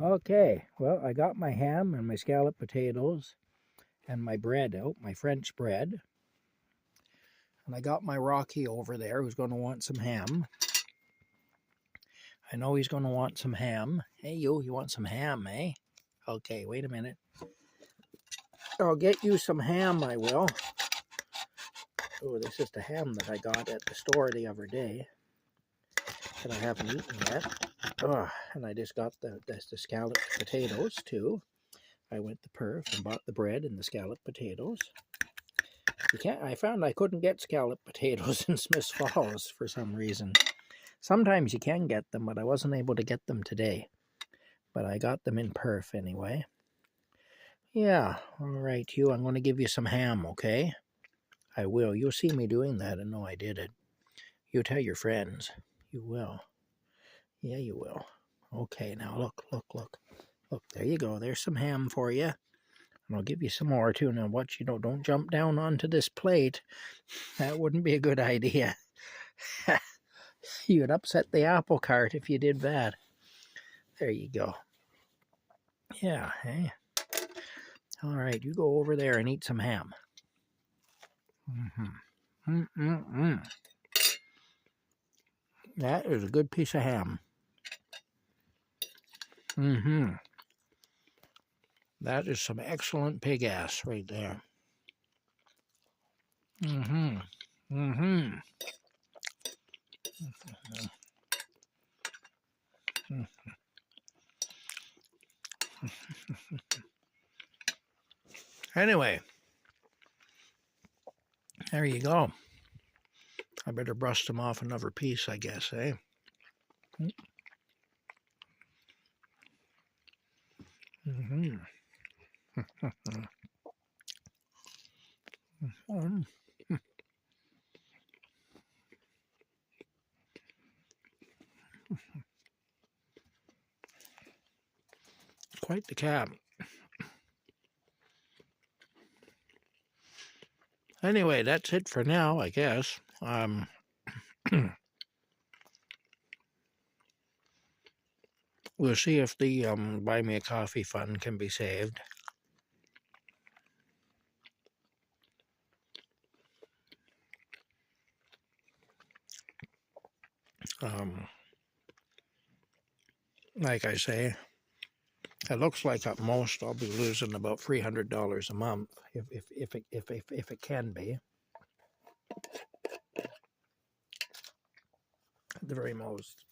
Okay, well, I got my ham and my scalloped potatoes and my bread out, my French bread. And I got my Rocky over there who's going to want some ham. I know he's going to want some ham. Hey, you want some ham, eh? Okay, wait a minute. I'll get you some ham, I will. Oh, this is the ham that I got at the store the other day that I haven't eaten yet. Oh, and I just got the scalloped potatoes, too. I went to Perth and bought the bread and the scalloped potatoes. I found I couldn't get scalloped potatoes in Smiths Falls for some reason. Sometimes you can get them, but I wasn't able to get them today. But I got them in Perth anyway. Yeah, all right, Hugh, I'm going to give you some ham, okay? I will. You'll see me doing that and know I did it. You tell your friends. You will. Yeah, you will. Okay, now look. Look, there you go. There's some ham for you. And I'll give you some more, too. Now, watch, don't jump down onto this plate. That wouldn't be a good idea. You'd upset the apple cart if you did that. There you go. Yeah, hey. All right, you go over there and eat some ham. That is a good piece of ham. That is some excellent pig ass right there. Anyway, there you go. I better brush them off another piece, I guess, eh? Quite the cab. Anyway, that's it for now, I guess. We'll see if the Buy Me a Coffee fund can be saved. Like I say, it looks like at most I'll be losing about $300 a month, if it can be, at the very most.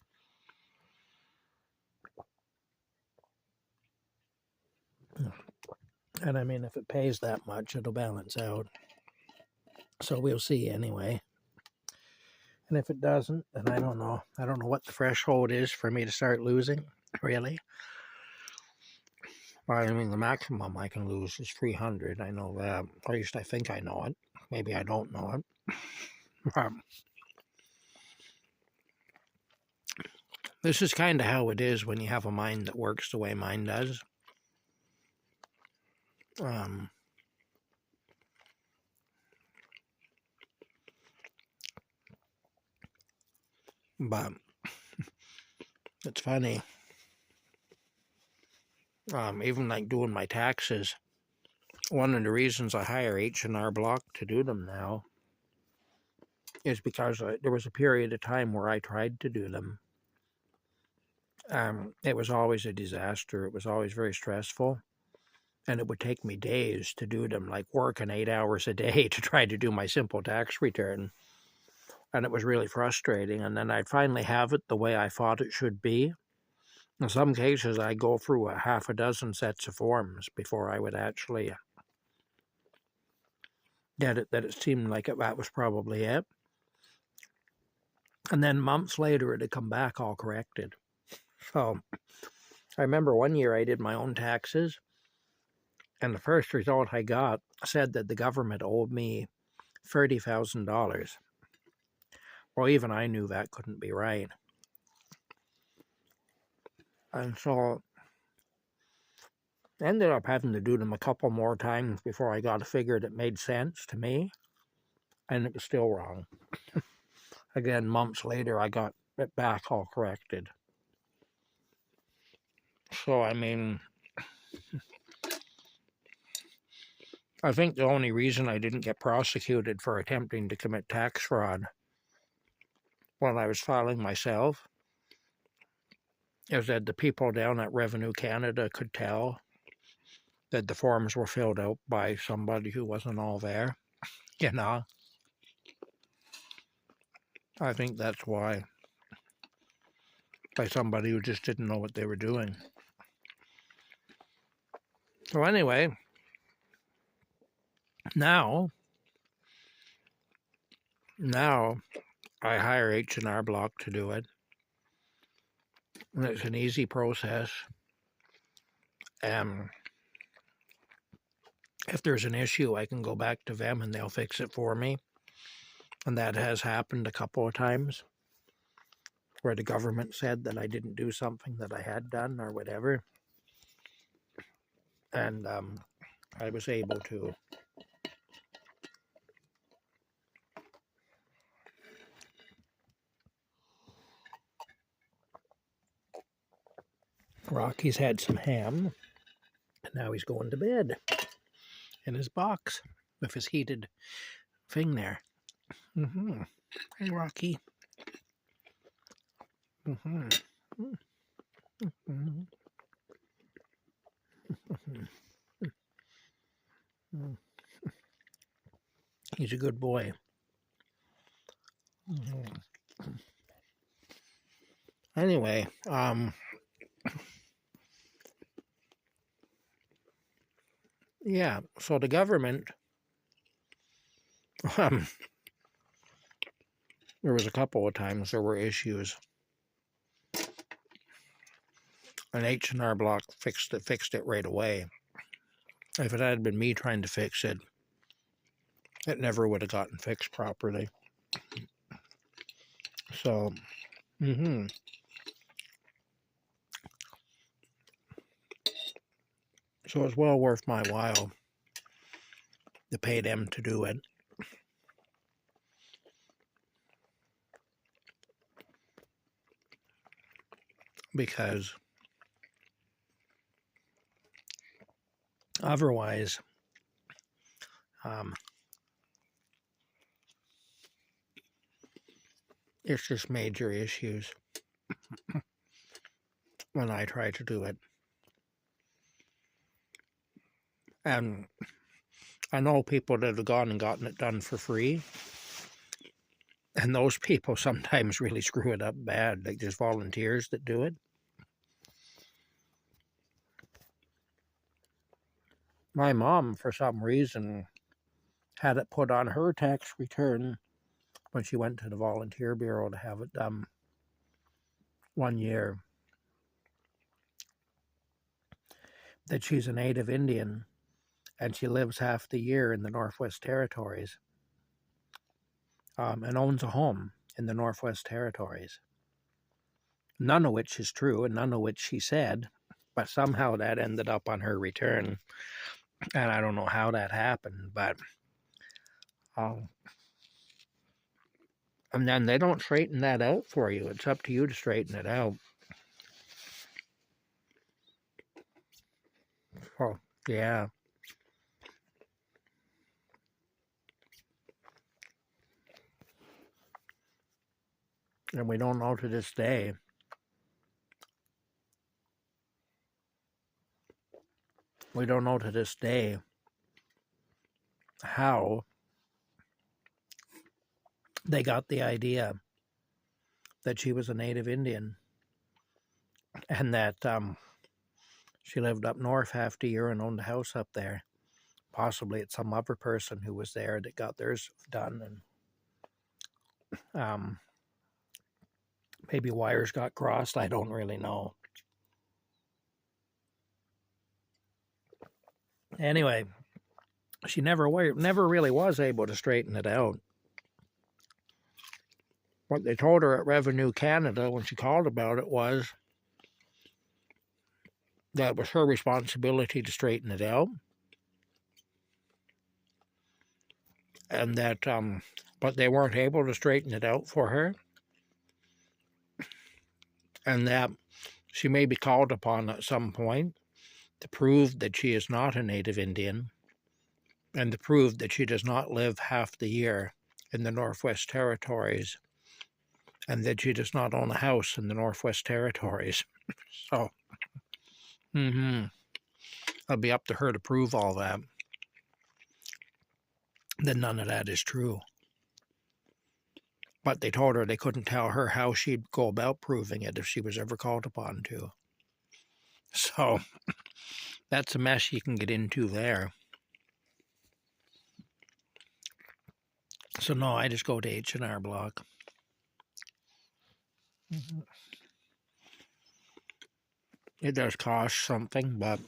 And I mean, if it pays that much, it'll balance out. So we'll see anyway. And if it doesn't, then I don't know. I don't know what the threshold is for me to start losing, really. I mean, the maximum I can lose is 300. I know that. At least I think I know it. Maybe I don't know it. This is kind of how it is when you have a mind that works the way mine does. But it's funny. Even like doing my taxes, one of the reasons I hire H&R Block to do them now is because there was a period of time where I tried to do them. It was always a disaster. It was always very stressful. And it would take me days to do them, like working 8 hours a day to try to do my simple tax return. And it was really frustrating. And then I'd finally have it the way I thought it should be. In some cases, I'd go through a half a dozen sets of forms before I would actually get it, that it seemed like that was probably it. And then months later, it had come back all corrected. So I remember one year I did my own taxes, and the first result I got said that the government owed me $30,000. Well, even I knew that couldn't be right. And so I ended up having to do them a couple more times before I got a figure that made sense to me, and it was still wrong. Again, months later, I got it back all corrected. So, I mean, I think the only reason I didn't get prosecuted for attempting to commit tax fraud when I was filing myself is that the people down at Revenue Canada could tell that the forms were filled out by somebody who wasn't all there, you know. I think that's why. By somebody who just didn't know what they were doing. So anyway, now I hire H&R Block to do it. And it's an easy process. If there's an issue, I can go back to them and they'll fix it for me. And that has happened a couple of times where the government said that I didn't do something that I had done or whatever. And I was able to Rocky's had some ham, and now he's going to bed in his box with his heated thing there. Hey, Rocky. He's a good boy. Anyway, yeah, so the government, there was a couple of times there were issues. And H&R Block fixed it right away. If it had been me trying to fix it, it never would have gotten fixed properly. So, so it's well worth my while to pay them to do it. Because otherwise, it's just major issues when I try to do it. And I know people that have gone and gotten it done for free. And those people sometimes really screw it up bad. Like there's volunteers that do it. My mom, for some reason, had it put on her tax return when she went to the volunteer bureau to have it done 1 year, that she's a native Indian and she lives half the year in the Northwest Territories, and owns a home in the Northwest Territories. None of which is true and none of which she said, but somehow that ended up on her return. And I don't know how that happened, but and then they don't straighten that out for you. It's up to you to straighten it out. Oh, yeah. And we don't know to this day how they got the idea that she was a native Indian and that she lived up north half the year and owned a house up there. Possibly it's some other person who was there that got theirs done, and maybe wires got crossed. I don't really know. Anyway, she never really was able to straighten it out. What they told her at Revenue Canada when she called about it was that it was her responsibility to straighten it out, and that but they weren't able to straighten it out for her, and that She may be called upon at some point to prove that she is not a native Indian and to prove that she does not live half the year in the Northwest Territories and that she does not own a house in the Northwest Territories. So, it'll be up to her to prove all that. Then none of that is true. But they told her they couldn't tell her how she'd go about proving it if she was ever called upon to. So, that's a mess you can get into there. So no, I just go to H&R Block. It does cost something, but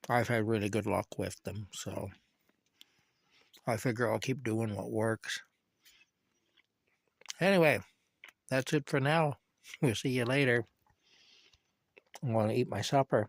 I've had really good luck with them, so I figure I'll keep doing what works. Anyway, that's it for now. We'll see you later. I'm going to eat my supper.